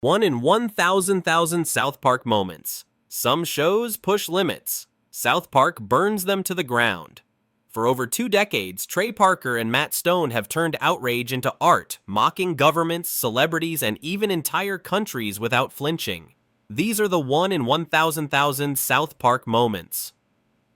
1 in 1,000 South Park moments. Some shows push limits. South Park burns them to the ground. For over 2 decades, Trey Parker and Matt Stone have turned outrage into art, mocking governments, celebrities, and even entire countries without flinching. These are the 1 in 1,000 South Park moments.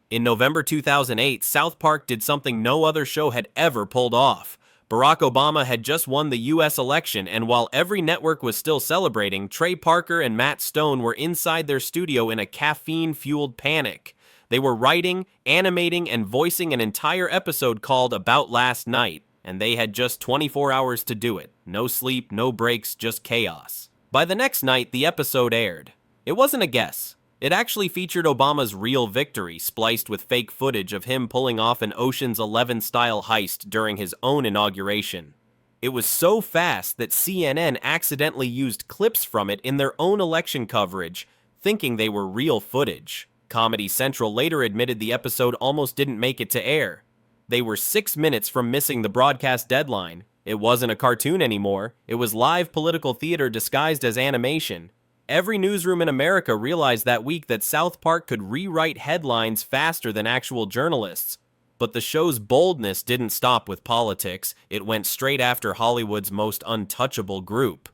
In November 2008, South Park did something no other show had ever pulled off. Barack Obama had just won the US election, and while every network was still celebrating, Trey Parker and Matt Stone were inside their studio in a caffeine-fueled panic. They were writing, animating, and voicing an entire episode called About Last Night, and they had just 24 hours to do it. No sleep, no breaks, just chaos. By the next night, the episode aired. It wasn't a guess. It actually featured Obama's real victory, spliced with fake footage of him pulling off an Ocean's 11-style heist during his own inauguration. It was so fast that CNN accidentally used clips from it in their own election coverage, thinking they were real footage. Comedy Central later admitted the episode almost didn't make it to air. They were 6 minutes from missing the broadcast deadline. It wasn't a cartoon anymore. It was live political theater disguised as animation. Every newsroom in America realized that week that South Park could rewrite headlines faster than actual journalists. But the show's boldness didn't stop with politics. It went straight after Hollywood's most untouchable group.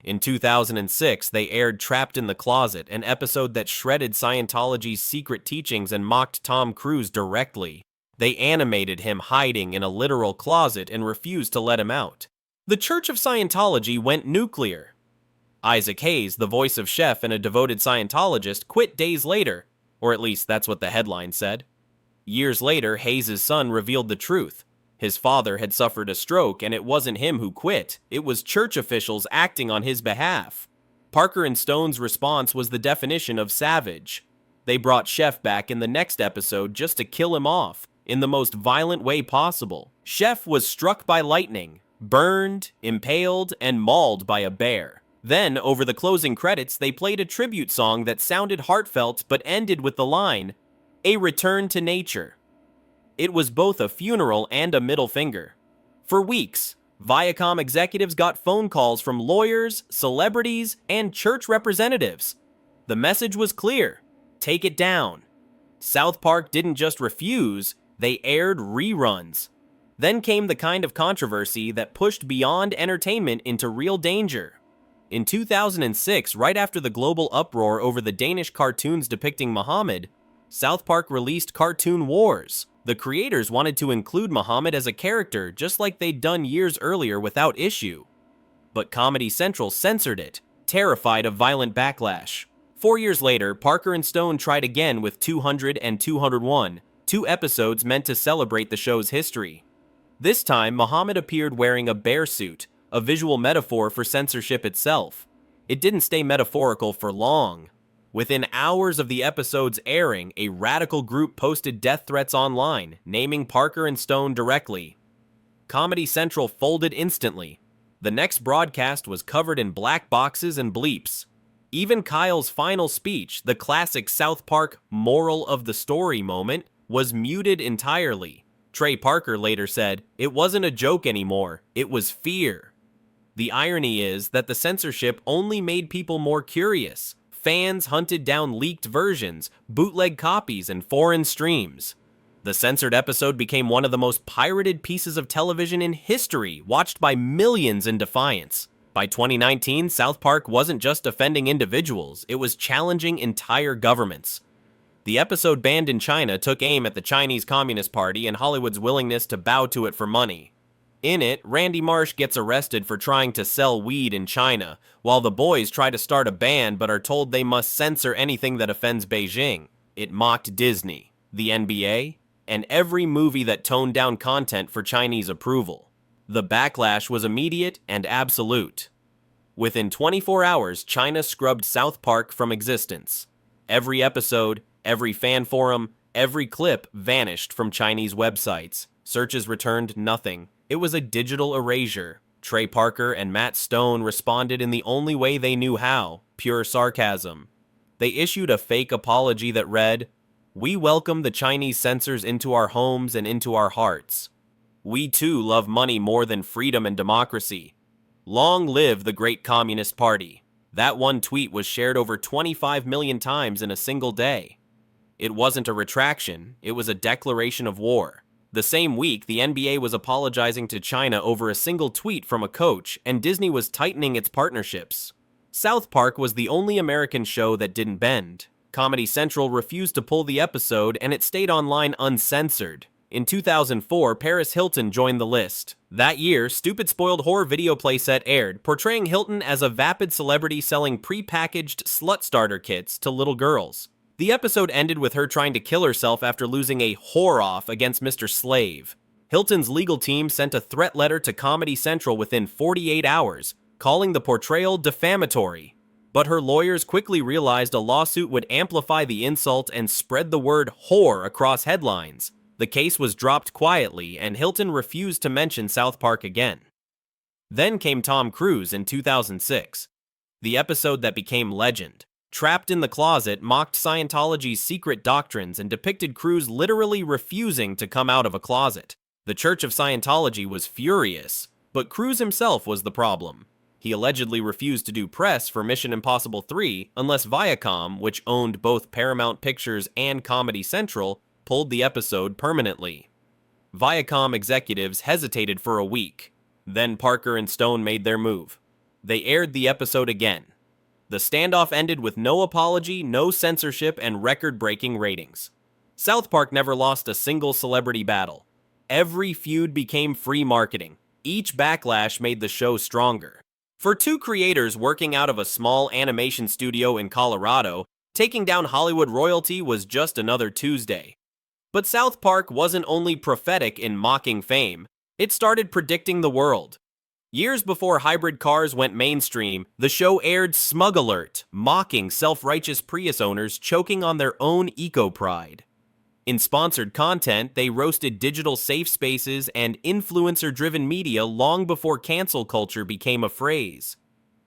In 2006, they aired Trapped in the Closet, an episode that shredded Scientology's secret teachings and mocked Tom Cruise directly. They animated him hiding in a literal closet and refused to let him out. The Church of Scientology went nuclear. Isaac Hayes, the voice of Chef and a devoted Scientologist, quit days later, or at least that's what the headline said. Years later, Hayes' son revealed the truth. His father had suffered a stroke, and it wasn't him who quit. It was church officials acting on his behalf. Parker and Stone's response was the definition of savage. They brought Chef back in the next episode just to kill him off, in the most violent way possible. Chef was struck by lightning, burned, impaled, and mauled by a bear. Then, over the closing credits, they played a tribute song that sounded heartfelt but ended with the line, "A return to nature." It was both a funeral and a middle finger. For weeks, Viacom executives got phone calls from lawyers, celebrities, and church representatives. The message was clear: take it down. South Park didn't just refuse, they aired reruns. Then came the kind of controversy that pushed beyond entertainment into real danger. In 2006, right after the global uproar over the Danish cartoons depicting Muhammad, South Park released Cartoon Wars. The creators wanted to include Muhammad as a character, just like they'd done years earlier without issue. But Comedy Central censored it, terrified of violent backlash. 4 years later, Parker and Stone tried again with 200 and 201, 2 episodes meant to celebrate the show's history. This time, Muhammad appeared wearing a bear suit, a visual metaphor for censorship itself. It didn't stay metaphorical for long. Within hours of the episode's airing, a radical group posted death threats online, naming Parker and Stone directly. Comedy Central folded instantly. The next broadcast was covered in black boxes and bleeps. Even Kyle's final speech, the classic South Park moral of the story moment, was muted entirely. Trey Parker later said, "It wasn't a joke anymore, it was fear." The irony is that the censorship only made people more curious. Fans hunted down leaked versions, bootleg copies, and foreign streams. The censored episode became one of the most pirated pieces of television in history, watched by millions in defiance. By 2019, South Park wasn't just offending individuals, it was challenging entire governments. The episode banned in China took aim at the Chinese Communist Party and Hollywood's willingness to bow to it for money. In it, Randy Marsh gets arrested for trying to sell weed in China, while the boys try to start a band but are told they must censor anything that offends Beijing. It mocked Disney, the NBA, and every movie that toned down content for Chinese approval. The backlash was immediate and absolute. Within 24 hours, China scrubbed South Park from existence. Every episode, every fan forum, every clip vanished from Chinese websites. Searches returned nothing. It was a digital erasure. Trey Parker and Matt Stone responded in the only way they knew how, pure sarcasm. They issued a fake apology that read, "We welcome the Chinese censors into our homes and into our hearts. We too love money more than freedom and democracy. Long live the great Communist Party." That one tweet was shared over 25 million times in a single day. It wasn't a retraction, it was a declaration of war. The same week, the NBA was apologizing to China over a single tweet from a coach, and Disney was tightening its partnerships. South Park was the only American show that didn't bend. Comedy Central refused to pull the episode, and it stayed online uncensored. In 2004, Paris Hilton joined the list. That year, Stupid Spoiled Horror video playset aired, portraying Hilton as a vapid celebrity selling pre-packaged slut starter kits to little girls. The episode ended with her trying to kill herself after losing a whore-off against Mr. Slave. Hilton's legal team sent a threat letter to Comedy Central within 48 hours, calling the portrayal defamatory. But her lawyers quickly realized a lawsuit would amplify the insult and spread the word whore across headlines. The case was dropped quietly, and Hilton refused to mention South Park again. Then came Tom Cruise in 2006. The episode that became legend. Trapped in the Closet mocked Scientology's secret doctrines and depicted Cruise literally refusing to come out of a closet. The Church of Scientology was furious, but Cruise himself was the problem. He allegedly refused to do press for Mission Impossible 3 unless Viacom, which owned both Paramount Pictures and Comedy Central, pulled the episode permanently. Viacom executives hesitated for a week. Then Parker and Stone made their move. They aired the episode again. The standoff ended with no apology, no censorship, and record-breaking ratings. South Park never lost a single celebrity battle. Every feud became free marketing. Each backlash made the show stronger. For two creators working out of a small animation studio in Colorado, taking down Hollywood royalty was just another Tuesday. But South Park wasn't only prophetic in mocking fame, it started predicting the world. Years before hybrid cars went mainstream, the show aired Smug Alert, mocking self-righteous Prius owners choking on their own eco-pride. In sponsored content, they roasted digital safe spaces and influencer-driven media long before cancel culture became a phrase.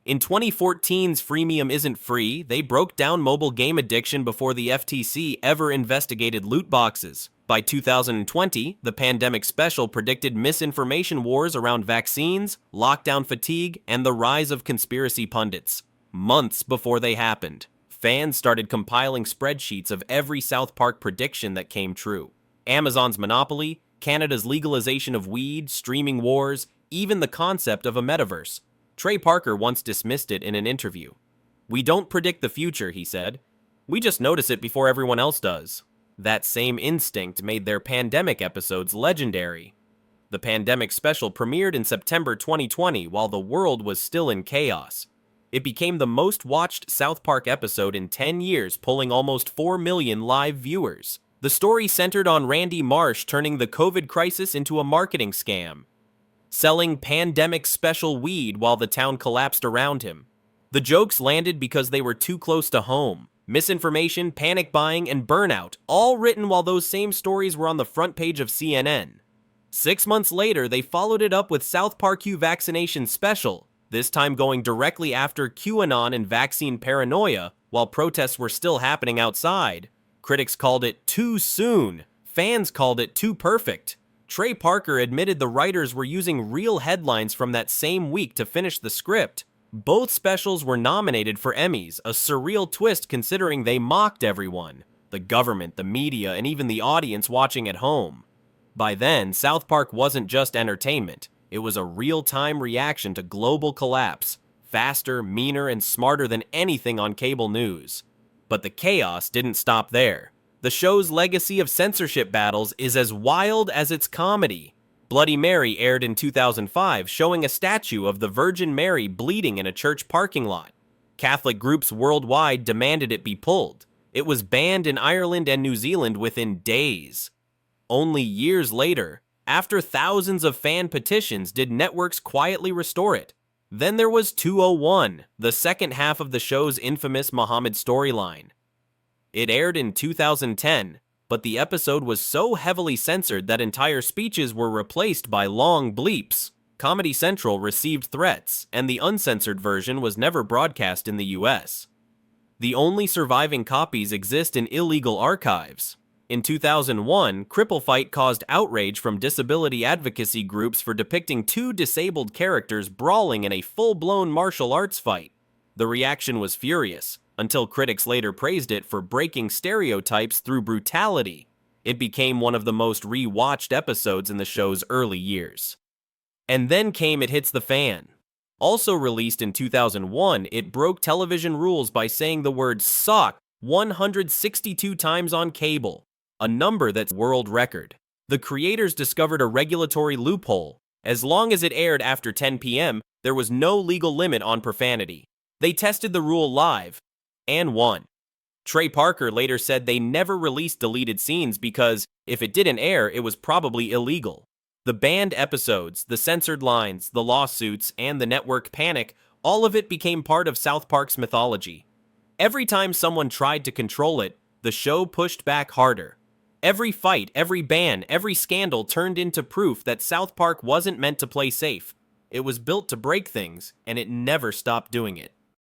In 2014's Freemium Isn't Free, they broke down mobile game addiction before the FTC ever investigated loot boxes. By 2020, the pandemic special predicted misinformation wars around vaccines, lockdown fatigue, and the rise of conspiracy pundits. Months before they happened, fans started compiling spreadsheets of every South Park prediction that came true. Amazon's monopoly, Canada's legalization of weed, streaming wars, even the concept of a metaverse. Trey Parker once dismissed it in an interview. "We don't predict the future," he said. "We just notice it before everyone else does." That same instinct made their pandemic episodes legendary. The pandemic special premiered in September 2020 while the world was still in chaos. It became the most watched South Park episode in 10 years, pulling almost 4 million live viewers. The story centered on Randy Marsh turning the COVID crisis into a marketing scam, selling pandemic special weed while the town collapsed around him. The jokes landed because they were too close to home. Misinformation, panic buying, and burnout, all written while those same stories were on the front page of CNN. 6 months later, they followed it up with South Park U Vaccination Special, this time going directly after QAnon and vaccine paranoia while protests were still happening outside. Critics called it too soon. Fans called it too perfect. Trey Parker admitted the writers were using real headlines from that same week to finish the script. Both specials were nominated for Emmys, a surreal twist considering they mocked everyone. The government, the media, and even the audience watching at home. By then, South Park wasn't just entertainment. It was a real-time reaction to global collapse. Faster, meaner, and smarter than anything on cable news. But the chaos didn't stop there. The show's legacy of censorship battles is as wild as its comedy. Bloody Mary aired in 2005, showing a statue of the Virgin Mary bleeding in a church parking lot. Catholic groups worldwide demanded it be pulled. It was banned in Ireland and New Zealand within days. Only years later, after thousands of fan petitions, did networks quietly restore it. Then there was 201, the second half of the show's infamous Muhammad storyline. It aired in 2010, but the episode was so heavily censored that entire speeches were replaced by long bleeps. Comedy Central received threats, and the uncensored version was never broadcast in the US. The only surviving copies exist in illegal archives. In 2001, Cripple Fight caused outrage from disability advocacy groups for depicting two disabled characters brawling in a full-blown martial arts fight. The reaction was furious, until critics later praised it for breaking stereotypes through brutality. It became one of the most re-watched episodes in the show's early years. And then came It Hits the Fan. Also released in 2001, it broke television rules by saying the word "suck" 162 times on cable, a number that's world record. The creators discovered a regulatory loophole. As long as it aired after 10 p.m., there was no legal limit on profanity. They tested the rule live and won. Trey Parker later said they never released deleted scenes because if it didn't air, it was probably illegal. The banned episodes, the censored lines, the lawsuits, and the network panic, all of it became part of South Park's mythology. Every time someone tried to control it, the show pushed back harder. Every fight, every ban, every scandal turned into proof that South Park wasn't meant to play safe. It was built to break things, and it never stopped doing it.